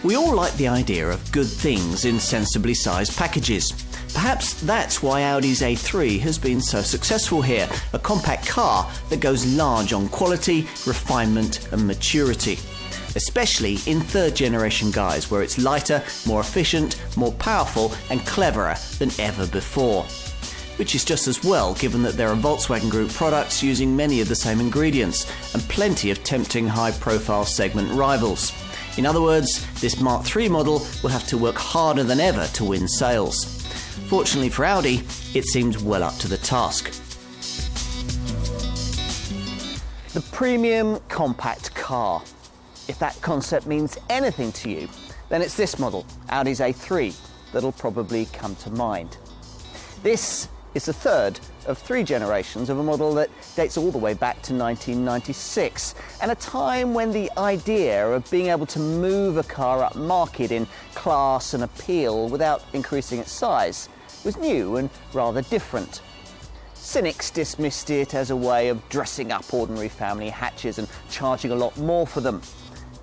We all like the idea of good things in sensibly sized packages. Perhaps that's why Audi's A3 has been so successful here, a compact car that goes large on quality, refinement and maturity. Especially in third generation guise, where it's lighter, more efficient, more powerful and cleverer than ever before. Which is just as well, given that there are Volkswagen Group products using many of the same ingredients and plenty of tempting high-profile segment rivals. In other words, this Mark III model will have to work harder than ever to win sales. Fortunately for Audi, it seems well up to the task. The premium compact car. If that concept means anything to you, then it's this model, Audi's A3, that'll probably come to mind. This is the third of three generations of a model that dates all the way back to 1996, and a time when the idea of being able to move a car up market in class and appeal without increasing its size was new and rather different. Cynics dismissed it as a way of dressing up ordinary family hatches and charging a lot more for them.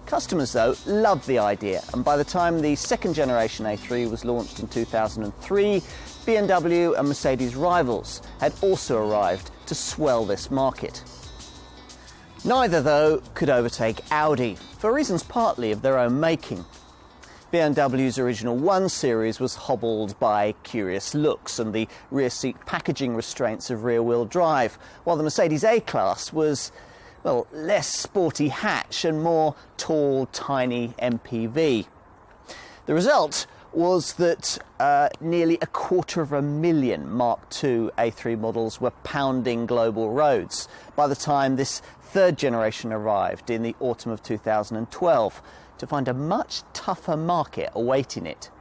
Customers, though, loved the idea, and by the time the second generation A3 was launched in 2003, BMW and Mercedes rivals had also arrived to swell this market. Neither, though, could overtake Audi, for reasons partly of their own making. BMW's original 1 Series was hobbled by curious looks and the rear seat packaging restraints of rear-wheel drive, while the Mercedes A-Class was, well, less sporty hatch and more tall, tiny MPV. The result was that nearly 250,000 Mark II A3 models were pounding global roads by the time this third generation arrived in the autumn of 2012, to find a much tougher market awaiting it.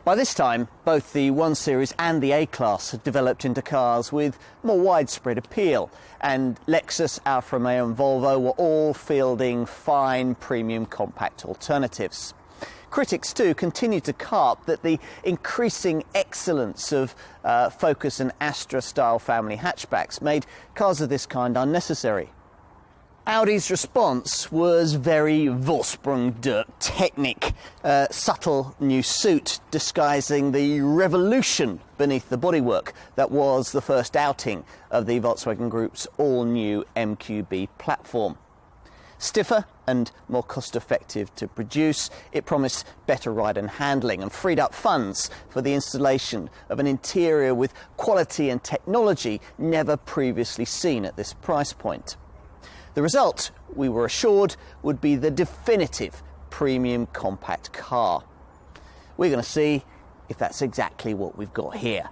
By this time, both the 1 Series and the A-Class had developed into cars with more widespread appeal, and Lexus, Alfa Romeo and Volvo were all fielding fine premium compact alternatives. Critics, too, continued to carp that the increasing excellence of Focus and Astra-style family hatchbacks made cars of this kind unnecessary. Audi's response was very Vorsprung der Technik, subtle new suit disguising the revolution beneath the bodywork that was the first outing of the Volkswagen Group's all-new MQB platform. Stiffer and more cost-effective to produce, it promised better ride and handling and freed up funds for the installation of an interior with quality and technology never previously seen at this price point. The result, we were assured, would be the definitive premium compact car. We're going to see if that's exactly what we've got here.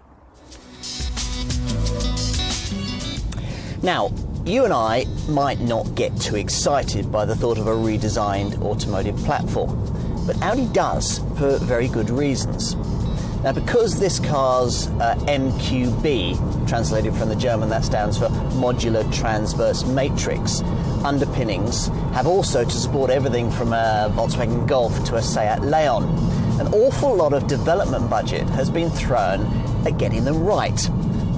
Now, you and I might not get too excited by the thought of a redesigned automotive platform, but Audi does for very good reasons. Now, because this car's MQB, translated from the German, that stands for Modular Transverse Matrix, underpinnings have also to support everything from a Volkswagen Golf to a Seat Leon. An awful lot of development budget has been thrown at getting them right,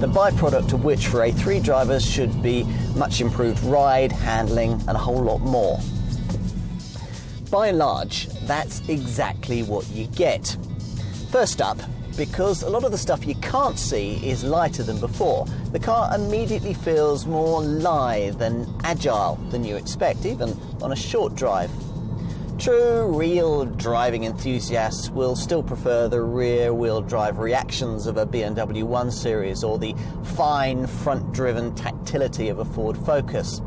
the byproduct of which for A3 drivers should be much improved ride, handling and a whole lot more. By and large, that's exactly what you get. First up, because a lot of the stuff you can't see is lighter than before, the car immediately feels more lithe and agile than you expect, even on a short drive. True, real driving enthusiasts will still prefer the rear-wheel drive reactions of a BMW 1 Series or the fine front-driven tactility of a Ford Focus.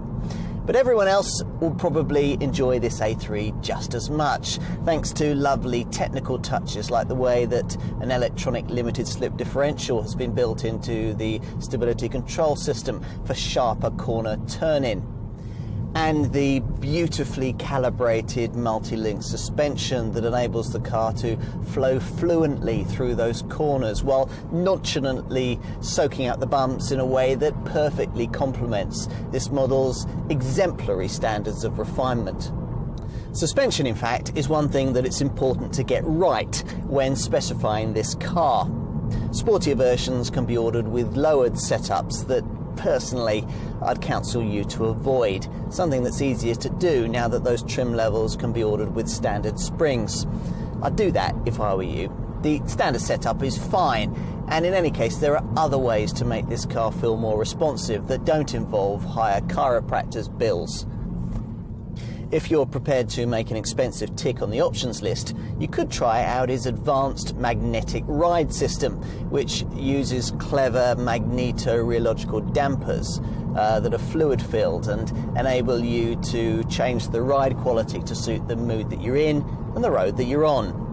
But everyone else will probably enjoy this A3 just as much, thanks to lovely technical touches like the way that an electronic limited slip differential has been built into the stability control system for sharper corner turn-in, and the beautifully calibrated multi-link suspension that enables the car to flow fluently through those corners while nonchalantly soaking out the bumps in a way that perfectly complements this model's exemplary standards of refinement. Suspension, in fact, is one thing that it's important to get right when specifying this car. Sportier versions can be ordered with lowered setups that personally I'd counsel you to avoid. Something that's easier to do now that those trim levels can be ordered with standard springs. I'd do that if I were you. The standard setup is fine, and in any case there are other ways to make this car feel more responsive that don't involve higher chiropractor's bills. If you're prepared to make an expensive tick on the options list, you could try Audi's advanced magnetic ride system, which uses clever magneto-rheological dampers that are fluid-filled and enable you to change the ride quality to suit the mood that you're in and the road that you're on.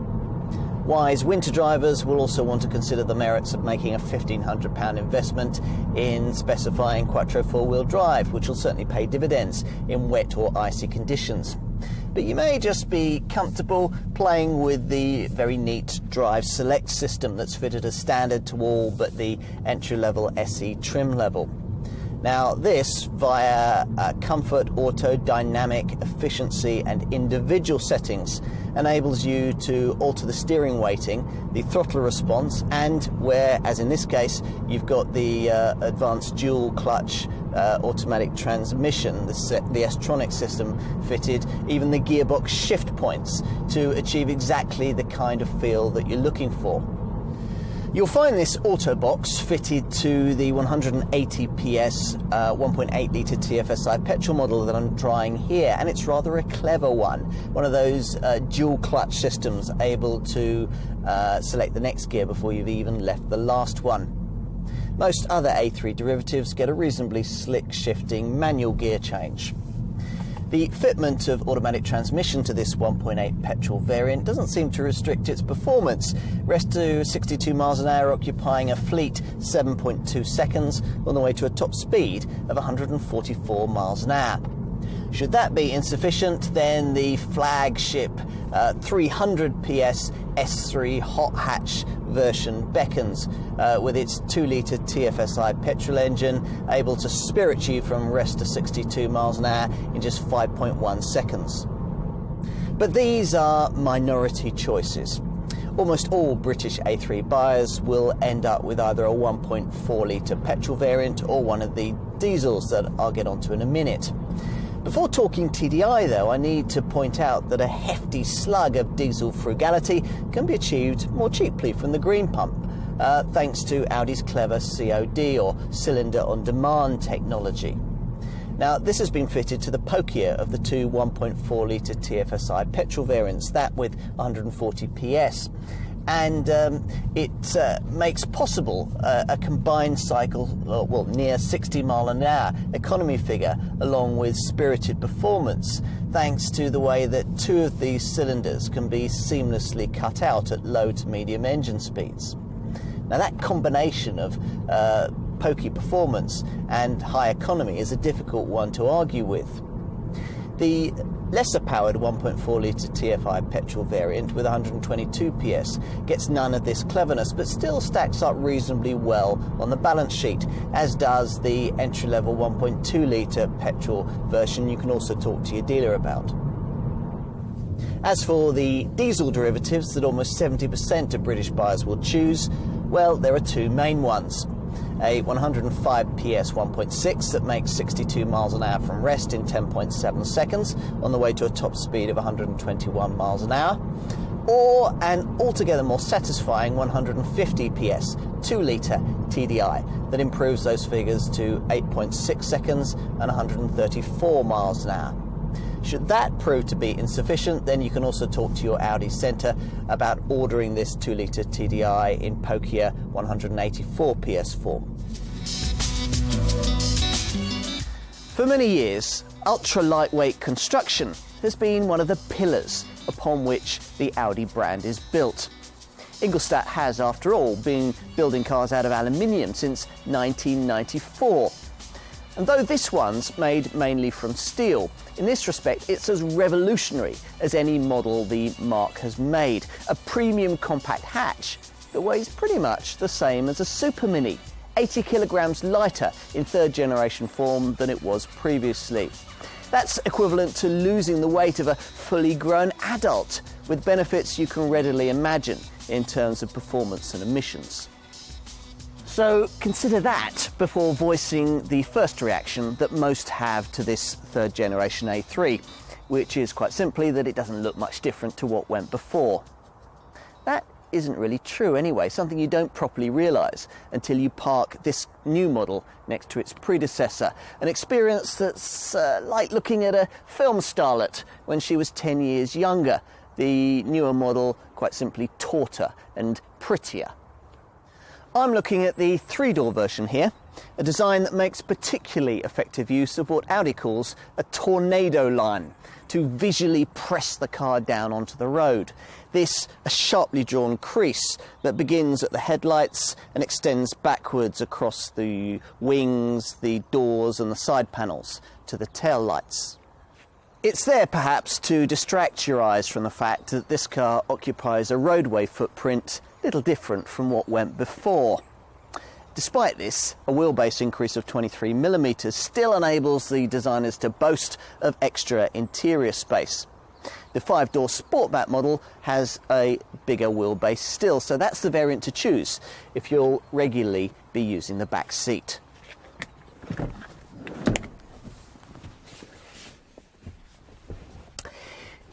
Wise winter drivers will also want to consider the merits of making a £1,500 investment in specifying Quattro four-wheel drive, which will certainly pay dividends in wet or icy conditions. But you may just be comfortable playing with the very neat Drive Select system that's fitted as standard to all but the entry-level SE trim level. Now this, via comfort, auto, dynamic, efficiency and individual settings, enables you to alter the steering weighting, the throttle response, and where, as in this case, you've got the advanced dual clutch automatic transmission, the S-tronic system fitted, even the gearbox shift points to achieve exactly the kind of feel that you're looking for. You'll find this auto box fitted to the 180 PS 1.8 litre TFSI petrol model that I'm trying here, and it's rather a clever one of those dual clutch systems able to select the next gear before you've even left the last one. Most other A3 derivatives get a reasonably slick shifting manual gear change. The fitment of automatic transmission to this 1.8 petrol variant doesn't seem to restrict its performance. Rest to 62 miles an hour, occupying a fleet 7.2 seconds on the way to a top speed of 144 miles an hour. Should that be insufficient, then the flagship 300 PS S3 hot hatch version beckons with its 2-litre TFSI petrol engine, able to spirit you from rest to 62 miles an hour in just 5.1 seconds. But these are minority choices. Almost all British A3 buyers will end up with either a 1.4 litre petrol variant or one of the diesels that I'll get onto in a minute. Before talking TDI though, I need to point out that a hefty slug of diesel frugality can be achieved more cheaply from the green pump, thanks to Audi's clever COD or cylinder on demand technology. Now this has been fitted to the pokier of the two 1.4 litre TFSI petrol variants, that with 140 PS. And it makes possible a combined cycle, near 60 mile an hour economy figure, along with spirited performance, thanks to the way that two of these cylinders can be seamlessly cut out at low to medium engine speeds. Now that combination of pokey performance and high economy is a difficult one to argue with. The lesser powered 1.4 litre TFI petrol variant with 122 PS gets none of this cleverness, but still stacks up reasonably well on the balance sheet, as does the entry-level 1.2 litre petrol version you can also talk to your dealer about. As for the diesel derivatives that almost 70% of British buyers will choose, well, there are two main ones. A 105 PS 1.6 that makes 62 miles an hour from rest in 10.7 seconds on the way to a top speed of 121 miles an hour, or an altogether more satisfying 150 PS 2 litre TDI that improves those figures to 8.6 seconds and 134 miles an hour. Should that prove to be insufficient, then you can also talk to your Audi centre about ordering this 2 litre TDI in pokier 184 PS form. For many years, ultra-lightweight construction has been one of the pillars upon which the Audi brand is built. Ingolstadt has, after all, been building cars out of aluminium since 1994. And though this one's made mainly from steel, in this respect it's as revolutionary as any model the marque has made. A premium compact hatch that weighs pretty much the same as a Super Mini, 80 kilograms lighter in third generation form than it was previously. That's equivalent to losing the weight of a fully grown adult, with benefits you can readily imagine in terms of performance and emissions. So consider that before voicing the first reaction that most have to this third generation A3, which is quite simply that it doesn't look much different to what went before. That isn't really true anyway, something you don't properly realise until you park this new model next to its predecessor, an experience that's like looking at a film starlet when she was 10 years younger. The newer model quite simply tauter and prettier. I'm looking at the three-door version here, a design that makes particularly effective use of what Audi calls a tornado line, to visually press the car down onto the road. This a sharply drawn crease that begins at the headlights and extends backwards across the wings, the doors and the side panels to the tail lights. It's there perhaps to distract your eyes from the fact that this car occupies a roadway footprint little different from what went before. Despite this, a wheelbase increase of 23mm still enables the designers to boast of extra interior space. The 5-door Sportback model has a bigger wheelbase still, so that's the variant to choose if you'll regularly be using the back seat.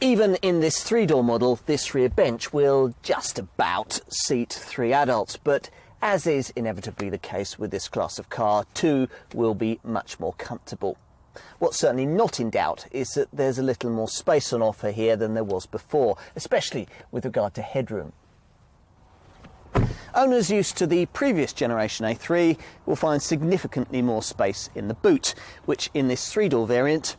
Even in this 3-door model, this rear bench will just about seat 3 adults, but as is inevitably the case with this class of car, 2 will be much more comfortable. What's certainly not in doubt is that there's a little more space on offer here than there was before, especially with regard to headroom. Owners used to the previous generation A3 will find significantly more space in the boot, which in this 3-door variant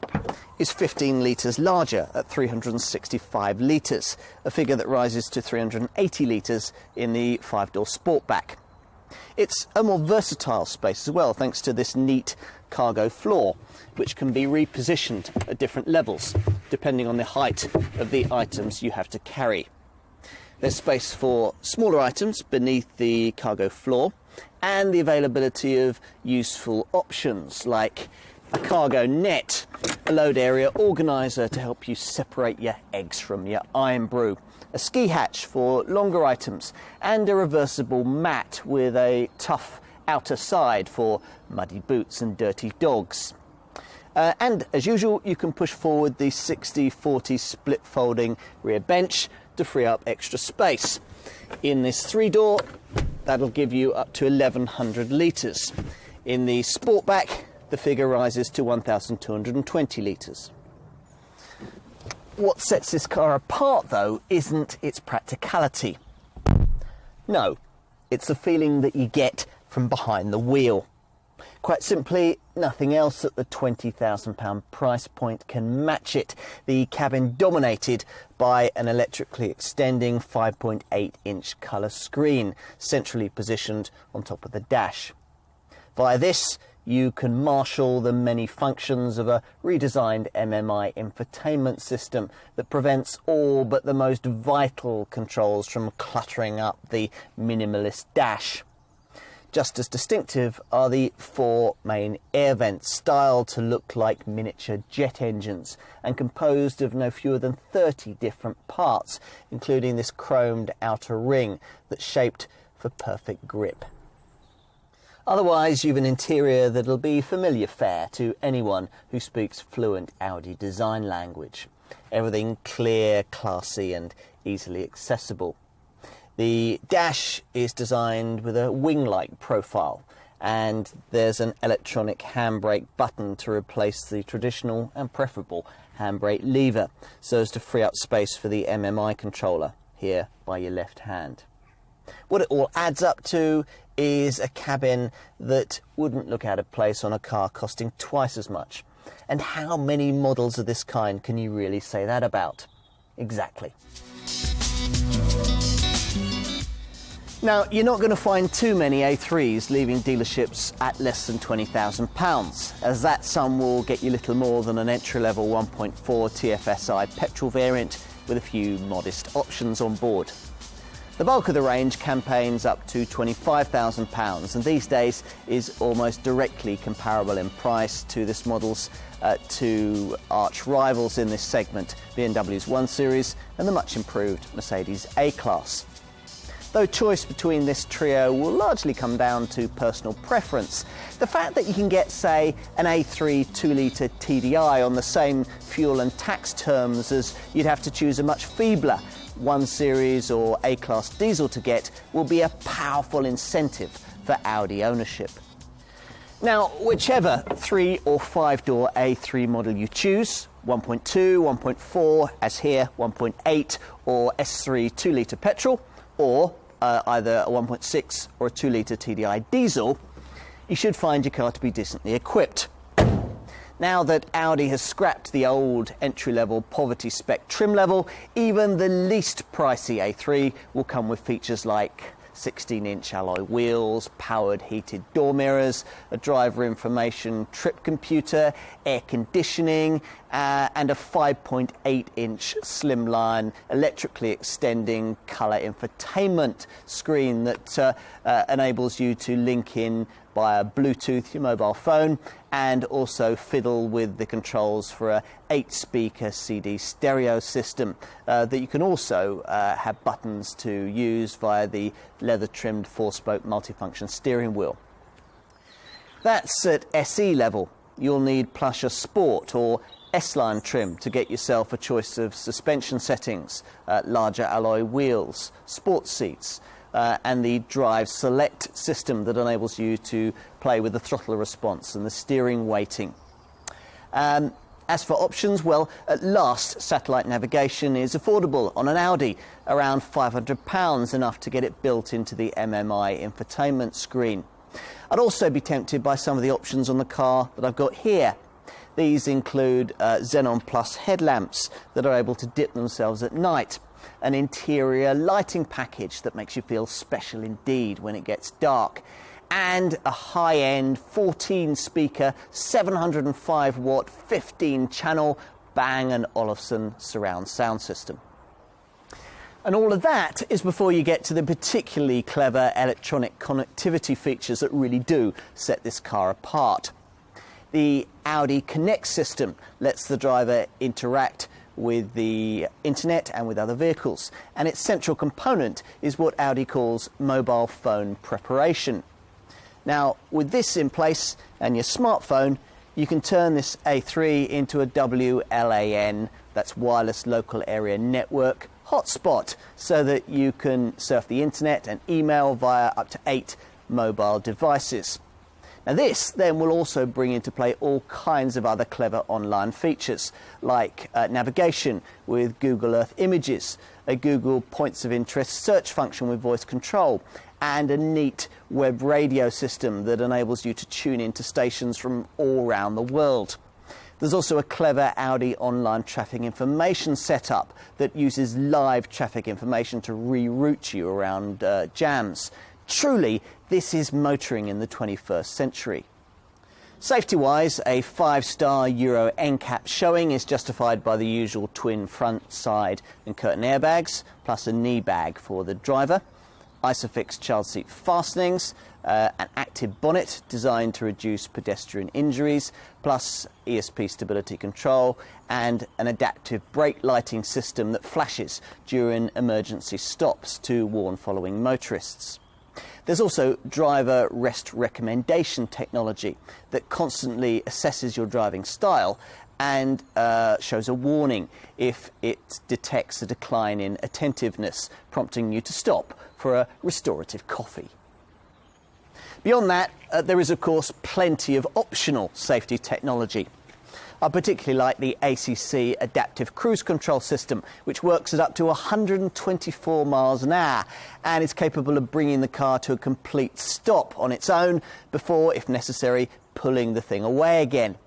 is 15 litres larger at 365 litres, a figure that rises to 380 litres in the 5-door Sportback. It's a more versatile space as well, thanks to this neat cargo floor, which can be repositioned at different levels, depending on the height of the items you have to carry. There's space for smaller items beneath the cargo floor and the availability of useful options like a cargo net, a load area organiser to help you separate your eggs from your iron brew, a ski hatch for longer items and a reversible mat with a tough outer side for muddy boots and dirty dogs. And as usual, you can push forward the 60-40 split folding rear bench to free up extra space. In this 3-door, that'll give you up to 1100 litres. In the Sportback, the figure rises to 1220 litres. What sets this car apart, though, isn't its practicality. No, it's the feeling that you get from behind the wheel. Quite simply, nothing else at the £20,000 price point can match it. The cabin dominated by an electrically extending 5.8-inch colour screen, centrally positioned on top of the dash. Via this, you can marshal the many functions of a redesigned MMI infotainment system that prevents all but the most vital controls from cluttering up the minimalist dash. Just as distinctive are the 4 main air vents, styled to look like miniature jet engines and composed of no fewer than 30 different parts, including this chromed outer ring that's shaped for perfect grip. Otherwise, you've an interior that'll be familiar fare to anyone who speaks fluent Audi design language. Everything clear, classy and easily accessible. The dash is designed with a wing-like profile, and there's an electronic handbrake button to replace the traditional and preferable handbrake lever, so as to free up space for the MMI controller here by your left hand. What it all adds up to is a cabin that wouldn't look out of place on a car costing twice as much. And how many models of this kind can you really say that about? Exactly. Now, you're not going to find too many A3s leaving dealerships at less than £20,000, as that sum will get you little more than an entry-level 1.4 TFSI petrol variant with a few modest options on board. The bulk of the range campaigns up to £25,000, and these days is almost directly comparable in price to this model's two arch rivals in this segment, BMW's 1 Series and the much improved Mercedes A-Class. though choice between this trio will largely come down to personal preference. The fact that you can get, say, an A3 2-litre TDI on the same fuel and tax terms as you'd have to choose a much feebler 1 Series or A-Class diesel to get will be a powerful incentive for Audi ownership. Now, whichever 3 or 5-door A3 model you choose, 1.2, 1.4, as here, 1.8, or S3 2-litre petrol, or either a 1.6 or a 2-litre TDI diesel, you should find your car to be decently equipped. Now that Audi has scrapped the old entry-level poverty spec trim level, even the least pricey A3 will come with features like 16-inch alloy wheels, powered heated door mirrors, a driver information trip computer, air conditioning, and a 5.8-inch slimline electrically extending colour infotainment screen that enables you to link in via Bluetooth your mobile phone and also fiddle with the controls for a 8-speaker CD stereo system that you can also have buttons to use via the leather-trimmed 4-spoke multifunction steering wheel. That's at SE level. You'll need Plusher Sport or S-Line trim to get yourself a choice of suspension settings, larger alloy wheels, sports seats, and the Drive Select system that enables you to play with the throttle response and the steering weighting. As for options, well, at last satellite navigation is affordable on an Audi, around £500, enough to get it built into the MMI infotainment screen. I'd also be tempted by some of the options on the car that I've got here. These include Xenon Plus headlamps that are able to dip themselves at night, an interior lighting package that makes you feel special indeed when it gets dark, and a high-end 14-speaker, 705-watt, 15-channel Bang & Olufsen surround sound system. And all of that is before you get to the particularly clever electronic connectivity features that really do set this car apart. The Audi Connect system lets the driver interact with the internet and with other vehicles, and its central component is what Audi calls mobile phone preparation. Now, with this in place and your smartphone, you can turn this A3 into a WLAN, that's wireless local area network, hotspot, so that you can surf the internet and email via up to 8 mobile devices. Now this then will also bring into play all kinds of other clever online features like navigation with Google Earth Images, a Google Points of Interest search function with voice control, and a neat web radio system that enables you to tune into stations from all around the world. There's also a clever Audi online traffic information setup that uses live traffic information to reroute you around jams. Truly, this is motoring in the 21st century. Safety-wise, a 5-star Euro NCAP showing is justified by the usual twin front, side and curtain airbags, plus a knee bag for the driver, Isofix child seat fastenings, an active bonnet designed to reduce pedestrian injuries, plus ESP stability control, and an adaptive brake lighting system that flashes during emergency stops to warn following motorists. There's also driver rest recommendation technology that constantly assesses your driving style and shows a warning if it detects a decline in attentiveness, prompting you to stop for a restorative coffee. Beyond that, there is of course plenty of optional safety technology. I particularly like the ACC Adaptive Cruise Control System, which works at up to 124 miles an hour and is capable of bringing the car to a complete stop on its own before, if necessary, pulling the thing away again.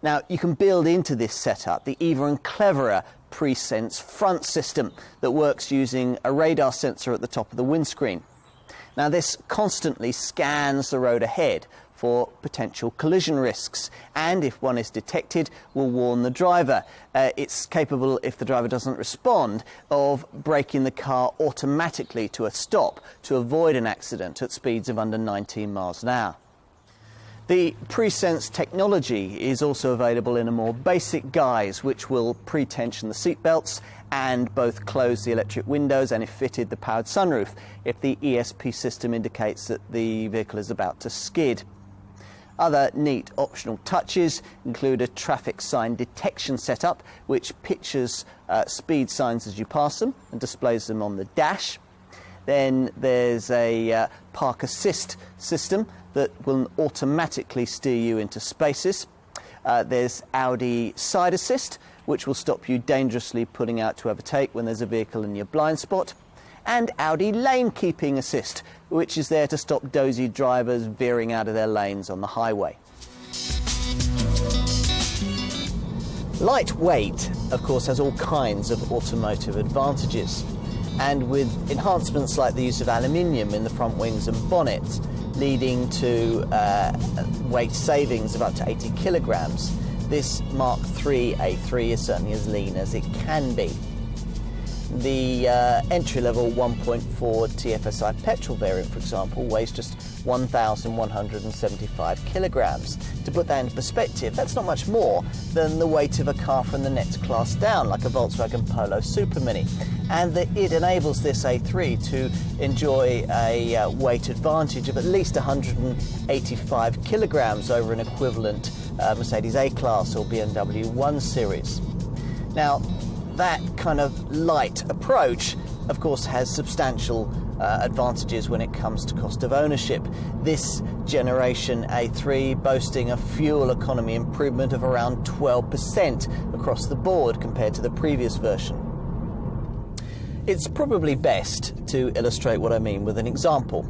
Now, you can build into this setup the even cleverer Presense front system that works using a radar sensor at the top of the windscreen. Now, this constantly scans the road ahead for potential collision risks, and if one is detected, will warn the driver. It's capable, if the driver doesn't respond, of braking the car automatically to a stop to avoid an accident at speeds of under 19 miles an hour. The pre-sense technology is also available in a more basic guise, which will pre-tension the seat belts and both close the electric windows and, if fitted, the powered sunroof if the ESP system indicates that the vehicle is about to skid. Other neat optional touches include a traffic sign detection setup, which pictures speed signs as you pass them and displays them on the dash. Then there's a park assist system that will automatically steer you into spaces. There's Audi side assist, which will stop you dangerously pulling out to overtake when there's a vehicle in your blind spot. And Audi lane keeping assist, which is there to stop dozy drivers veering out of their lanes on the highway. Lightweight, of course, has all kinds of automotive advantages. And with enhancements like the use of aluminium in the front wings and bonnets, leading to weight savings of up to 80 kilograms, this Mark III A3 is certainly as lean as it can be. The entry-level 1.4 TFSI petrol variant, for example, weighs just 1,175 kilograms. To put that into perspective, that's not much more than the weight of a car from the next class down, like a Volkswagen Polo Super Mini. And it enables this A3 to enjoy a weight advantage of at least 185 kilograms over an equivalent Mercedes A-Class or BMW 1 Series. Now, that kind of light approach, of course, has substantial advantages when it comes to cost of ownership. This generation A3 boasting a fuel economy improvement of around 12% across the board compared to the previous version. It's probably best to illustrate what I mean with an example.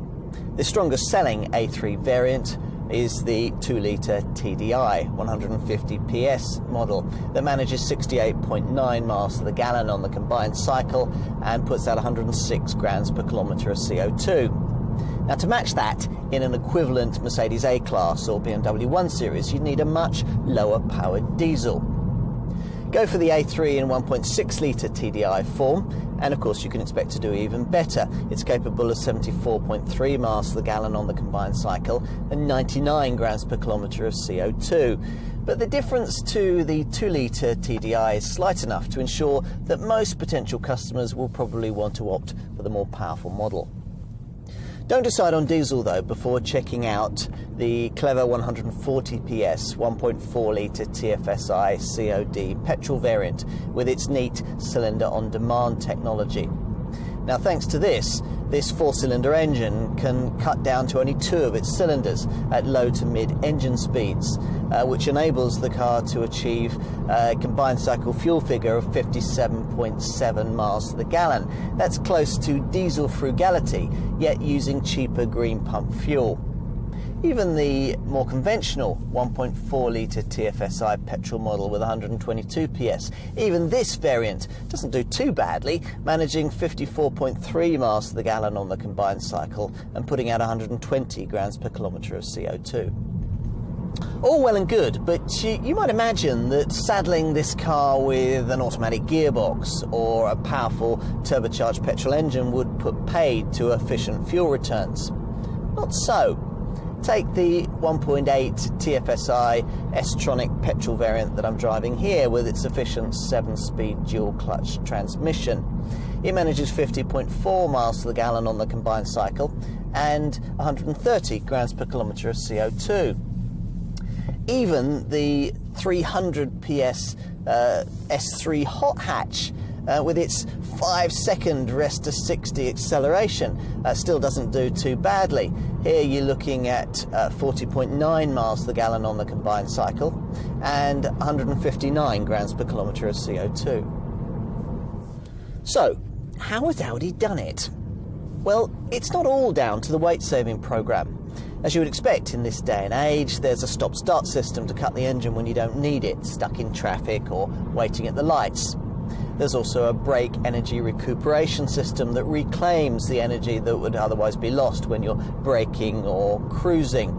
The strongest selling A3 variant is the 2-litre TDI 150 PS model that manages 68.9 miles to the gallon on the combined cycle and puts out 106 grams per kilometre of CO2. Now, to match that in an equivalent Mercedes A-Class or BMW 1 Series, you'd need a much lower powered diesel. Go for the A3 in 1.6-litre TDI form, and of course you can expect to do even better. It's capable of 74.3 miles to the gallon on the combined cycle and 99 grams per kilometre of CO2. But the difference to the 2-litre TDI is slight enough to ensure that most potential customers will probably want to opt for the more powerful model. Don't decide on diesel, though, before checking out the clever 140 PS 1.4-litre TFSI COD petrol variant with its neat cylinder-on-demand technology. Now, thanks to this 4-cylinder engine can cut down to only 2 of its cylinders at low to mid-engine speeds, which enables the car to achieve a combined cycle fuel figure of 57.7 miles to the gallon. That's close to diesel frugality, yet using cheaper green pump fuel. Even the more conventional 1.4-litre TFSI petrol model with 122 PS, even this variant doesn't do too badly, managing 54.3 miles to the gallon on the combined cycle and putting out 120 grams per kilometre of CO2. All well and good, but you might imagine that saddling this car with an automatic gearbox or a powerful turbocharged petrol engine would put paid to efficient fuel returns. Not so. Take the 1.8 TFSI S-Tronic petrol variant that I'm driving here with its efficient 7-speed dual-clutch transmission. It manages 50.4 miles to the gallon on the combined cycle and 130 grams per kilometre of CO2. Even the 300 PS S3 hot hatch with its 5-second rest to 60 acceleration still doesn't do too badly. Here you're looking at 40.9 miles to the gallon on the combined cycle and 159 grams per kilometre of CO2. So, how has Audi done it? Well, it's not all down to the weight-saving programme. As you would expect in this day and age, there's a stop-start system to cut the engine when you don't need it, stuck in traffic or waiting at the lights. There's also a brake energy recuperation system that reclaims the energy that would otherwise be lost when you're braking or cruising.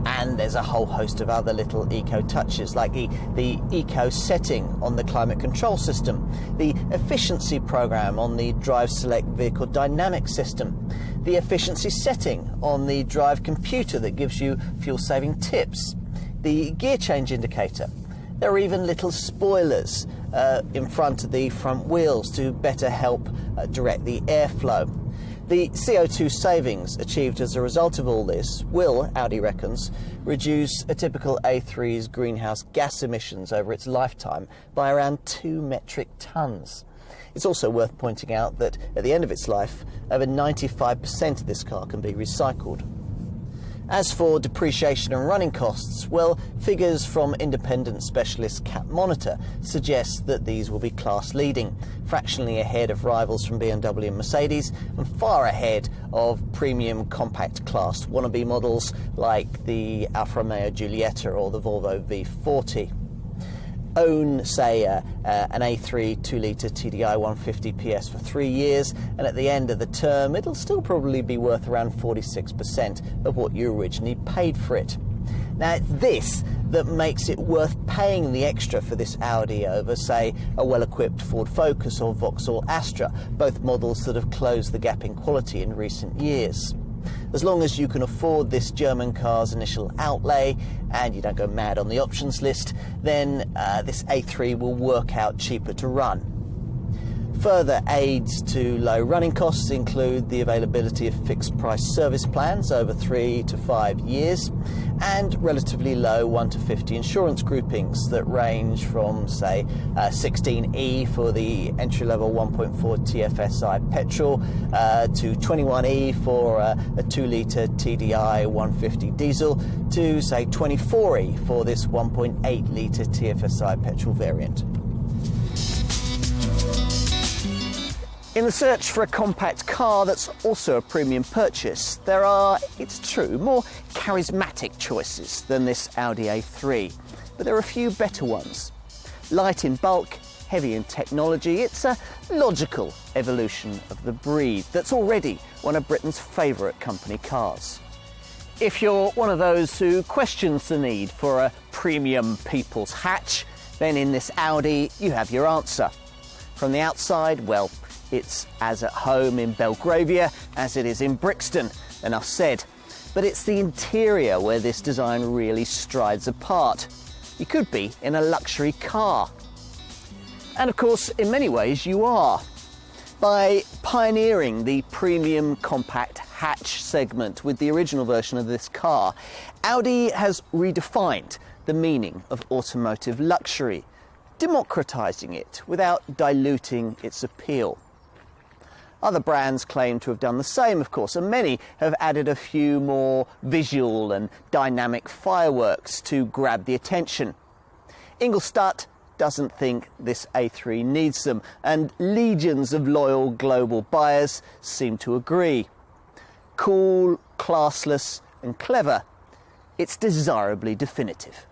And there's a whole host of other little eco touches, like the eco setting on the climate control system, the efficiency program on the Drive Select vehicle dynamic system, the efficiency setting on the drive computer that gives you fuel-saving tips, the gear change indicator. There are even little spoilers in front of the front wheels to better help direct the airflow. The CO2 savings achieved as a result of all this will, Audi reckons, reduce a typical A3's greenhouse gas emissions over its lifetime by around 2 metric tonnes. It's also worth pointing out that at the end of its life, over 95% of this car can be recycled. As for depreciation and running costs, well, figures from independent specialist Cap Monitor suggest that these will be class-leading, fractionally ahead of rivals from BMW and Mercedes, and far ahead of premium compact class wannabe models like the Alfa Romeo Giulietta or the Volvo V40. Own, say, an A3 2-litre TDI 150 PS for 3 years, and at the end of the term it'll still probably be worth around 46% of what you originally paid for it. Now, it's this that makes it worth paying the extra for this Audi over, say, a well-equipped Ford Focus or Vauxhall Astra, both models that have closed the gap in quality in recent years. As long as you can afford this German car's initial outlay and you don't go mad on the options list, then this A3 will work out cheaper to run. Further aids to low running costs include the availability of fixed price service plans over 3 to 5 years and relatively low 1 to 50 insurance groupings that range from, say, 16E for the entry-level 1.4 TFSI petrol to 21E for a 2-litre TDI 150 diesel to, say, 24E for this 1.8-litre TFSI petrol variant. In the search for a compact car that's also a premium purchase, there are, it's true, more charismatic choices than this Audi A3, but there are a few better ones. Light in bulk, heavy in technology, it's a logical evolution of the breed that's already one of Britain's favourite company cars. If you're one of those who questions the need for a premium people's hatch, then in this Audi you have your answer. From the outside, well, it's as at home in Belgravia as it is in Brixton, enough said. But it's the interior where this design really strides apart. You could be in a luxury car. And of course, in many ways, you are. By pioneering the premium compact hatch segment with the original version of this car, Audi has redefined the meaning of automotive luxury, democratising it without diluting its appeal. Other brands claim to have done the same, of course, and many have added a few more visual and dynamic fireworks to grab the attention. Ingolstadt doesn't think this A3 needs them, and legions of loyal global buyers seem to agree. Cool, classless and clever, it's desirably definitive.